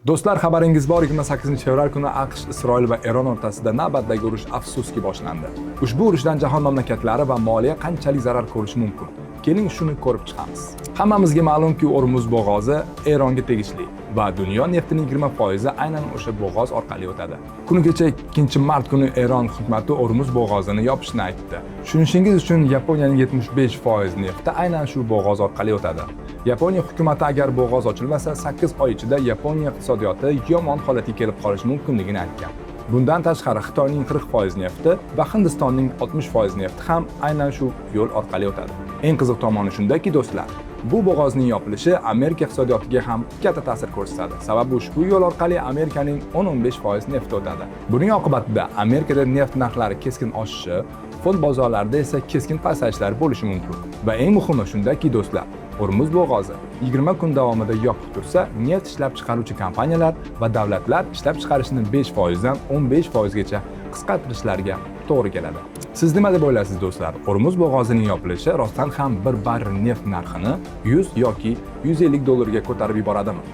Do'stlar, xabaringiz bor, 28-fevral kuni AQSh, Isroil va Eron o'rtasida navbatdagi urush afsuski boshlandi. Ushbu urushdan jahon mamlakatlari va moliya qanchalik zarar ko'rishi mumkin? Keling shuni ko'rib chiqamiz. Hammamizga ma'lumki, Hormuz bo'g'ozi Eronga tegishli va dunyo neftining 20% aynan o'sha bo'g'oz orqali o'tadi. Kuni kecha 2-mart kuni Eron hukumati Hormuz bo'g'ozini yopishni aytdi. Tushunishingiz uchun Yaponiyaning 75% nefti aynan shu bo'g'oz orqali o'tadi. Yaponiya hukumati agar bo'g'oz ochilmasa, 8 oy ichida Yaponiya iqtisodiyoti yomon holatga kelib qolishi mumkinligini aytgan. Bundan tashqari Xitoyning 40% nefti va Hindistonning 60% nefti ham aynan shu yo'l orqali o'tadi. Eng qiziq tomoni shundaki, do'stlar, bu bo'g'ozning yopilishi Amerika iqtisodiyotiga ham katta ta'sir ko'rsatadi. Sababi ushbu yo'l orqali Amerikaning 10-15% nefti o'tadi. Buning oqibatida Amerikada neft narxlari keskin oshishi, fond bozorlarida esa keskin pasayishlar bo'lishi mumkin. Va eng muhimi shundaki, do'stlar, Hormuz bo'g'ozi 20 kun davomida yopiq tursa, neft ishlab chiqaruvchi kompaniyalar va davlatlar ishlab chiqarishni 5% dan 15% gacha qisqartirishlariga to'g'ri keladi. Siz nima deb o'ylaysiz, do'stlar? Hormuz bo'g'ozining yopilishi rostdan ham bir barrel neft narxini 100 yoki 150 dollarga ko'tarib yuboradimi?